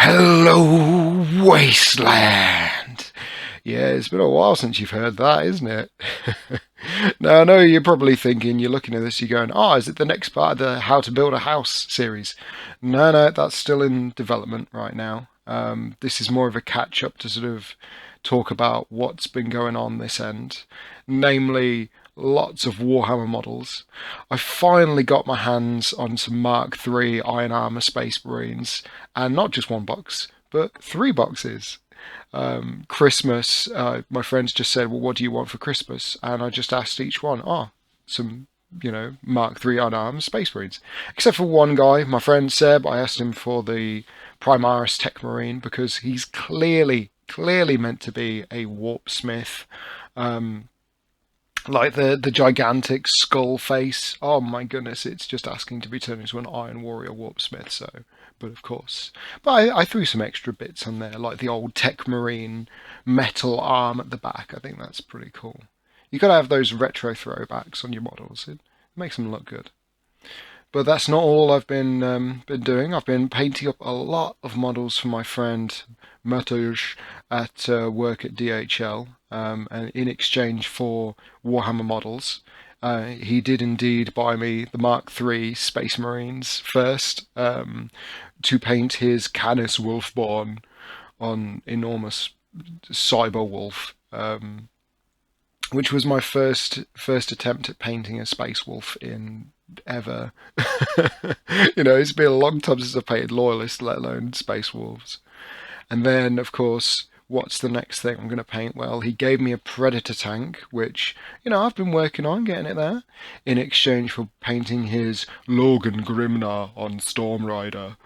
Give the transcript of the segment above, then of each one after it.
Hello, Wasteland. Yeah, it's been a while since you've heard that, isn't it? Now, I know you're probably thinking, you're looking at this, you're going, oh, is it the next part of the How to Build a House series? No, that's still in development right now. This is more of a catch up to sort of talk about what's been going on this end, namely lots of Warhammer models. I finally got my hands on some Mark III Iron Armor Space Marines, and not just one box, but three boxes. Christmas, my friends just said, well, what do you want for Christmas? And I just asked each one, some, Mark III unarmed Space Marines. Except for one guy, my friend Seb, I asked him for the Primaris Tech Marine because he's clearly meant to be a warp smith. Like the gigantic skull face. Oh my goodness, it's just asking to be turned into an Iron Warrior Warpsmith, so but of course. But I threw some extra bits on there, like the old Tech Marine metal arm at the back. I think that's pretty cool. You gotta have those retro throwbacks on your models. It makes them look good. But that's not all I've been doing. I've been painting up a lot of models for my friend Mateusz at work at DHL, and in exchange for Warhammer models, he did indeed buy me the Mark III Space Marines first, to paint his Canis Wolfborn on enormous cyber wolf. Which was my first attempt at painting a space wolf in ever. It's been a long time since I've painted loyalists, let alone space wolves. And then, of course, what's the next thing I'm going to paint? Well, he gave me a Predator tank, which, I've been working on getting it there, in exchange for painting his Logan Grimnar on Storm Rider,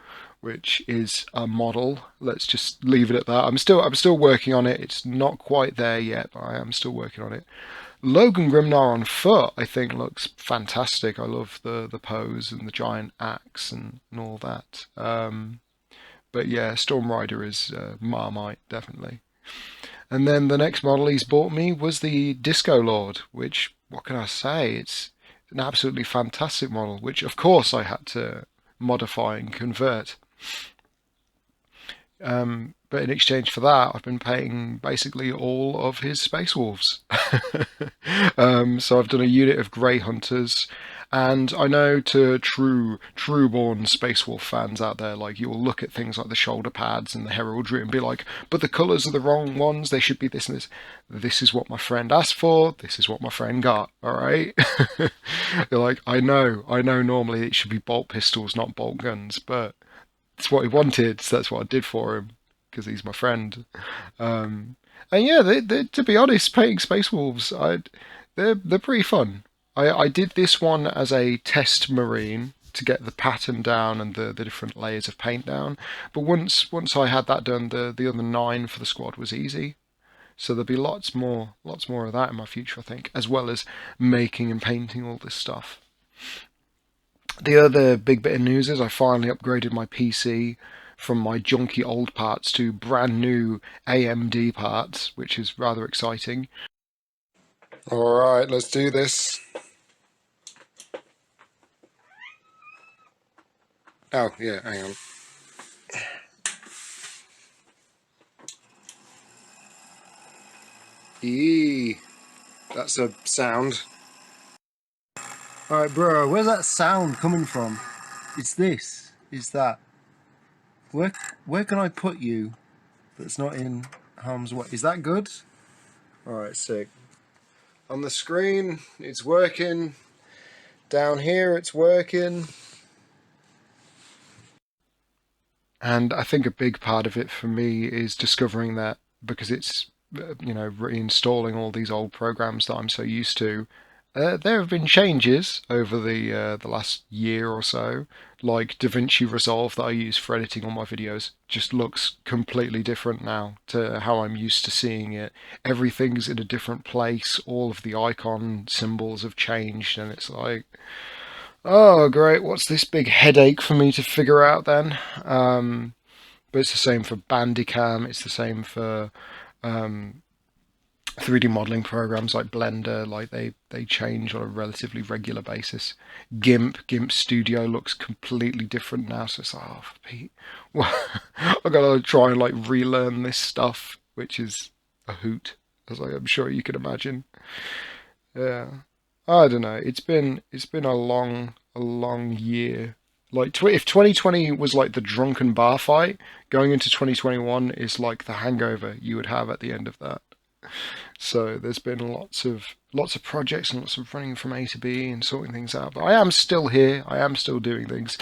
which is a model. Let's just leave it at that. I'm still working on it. It's not quite there yet, but I am still working on it. Logan Grimnar on foot, I think, looks fantastic. I love the pose and the giant axe and all that. But yeah, Storm Rider is Marmite, definitely. And then the next model he's bought me was the Disco Lord, which, what can I say? It's an absolutely fantastic model, which of course I had to modify and convert. But in exchange for that, I've been painting basically all of his Space Wolves. So I've done a unit of Grey Hunters, and I know to true-born Space Wolf fans out there, like you'll look at things like the shoulder pads and the heraldry and be like, but the colours are the wrong ones, they should be this and this. This is what my friend asked for, this is what my friend got, alright? They're like, I know normally it should be bolt pistols, not bolt guns, but it's what he wanted, so that's what I did for him because he's my friend. And yeah, to be honest, painting Space Wolves, they're pretty fun. I did this one as a test marine to get the pattern down and the different layers of paint down. But once I had that done, the other 9 for the squad was easy. So there'll be lots more of that in my future, I think, as well as making and painting all this stuff. The other big bit of news is I finally upgraded my PC from my junky old parts to brand new AMD parts, which is rather exciting. Alright, let's do this. Oh, yeah, hang on. Eee, that's a sound. Alright, bro, where's that sound coming from? It's this. It's that. Where can I put you that's not in harm's way? Is that good? Alright, sick. On the screen, it's working. Down here, it's working. And I think a big part of it for me is discovering that because it's, reinstalling all these old programs that I'm so used to. There have been changes over the last year or so, like DaVinci Resolve that I use for editing all my videos just looks completely different now to how I'm used to seeing it. Everything's in a different place, all of the icon symbols have changed, and it's like, oh great, what's this big headache for me to figure out then? But it's the same for Bandicam, it's the same for 3D modeling programs like Blender, like they change on a relatively regular basis. GIMP Studio looks completely different now, so it's like, oh, Pete, well, I gotta try and like relearn this stuff, which is a hoot, as I'm sure you can imagine. Yeah, I don't know. It's been a long year. Like if 2020 was like the drunken bar fight, going into 2021 is like the hangover you would have at the end of that. So there's been lots of projects and lots of running from A to B and sorting things out. But I am still here. I am still doing things.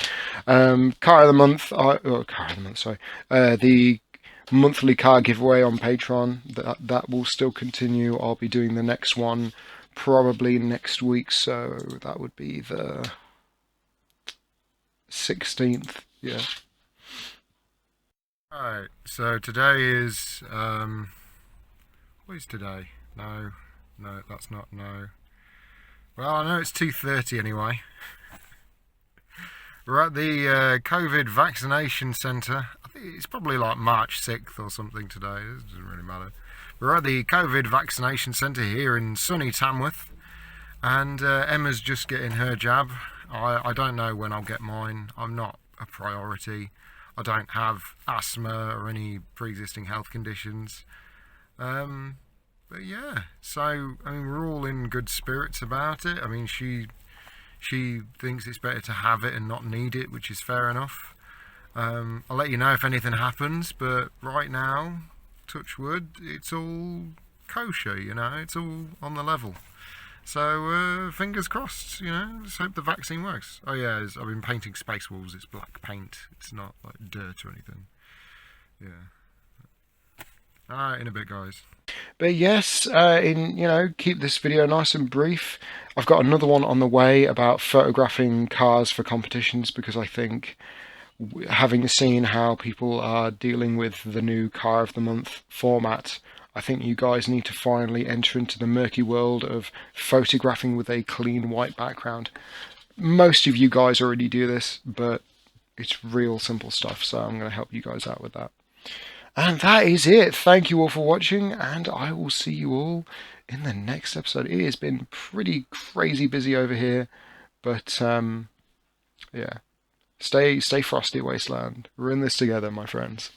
Car of the month. Car of the month. Sorry. The monthly car giveaway on Patreon. That will still continue. I'll be doing the next one probably next week. So that would be the 16th. Yeah. Alright, so today is what is today? No, that's not no. Well, I know it's 2:30 anyway. We're at the COVID vaccination centre. I think it's probably like March 6th or something today. It doesn't really matter. We're at the COVID vaccination centre here in sunny Tamworth, and Emma's just getting her jab. I don't know when I'll get mine. I'm not a priority. I don't have asthma or any pre-existing health conditions. But yeah, so I mean, we're all in good spirits about it. I mean, she thinks it's better to have it and not need it, which is fair enough. I'll let you know if anything happens, but right now, touch wood, it's all kosher. You know, it's all on the level. So fingers crossed. You know, let's hope the vaccine works. Oh yeah, I've been painting space walls. It's black paint. It's not like dirt or anything. Yeah. Alright, in a bit, guys. But yes, keep this video nice and brief. I've got another one on the way about photographing cars for competitions because I think, having seen how people are dealing with the new Car of the Month format, I think you guys need to finally enter into the murky world of photographing with a clean white background. Most of you guys already do this, but it's real simple stuff, so I'm going to help you guys out with that. And that is it. Thank you all for watching, and I will see you all in the next episode. It has been pretty crazy busy over here, but yeah. Stay frosty, Wasteland. We're in this together, my friends.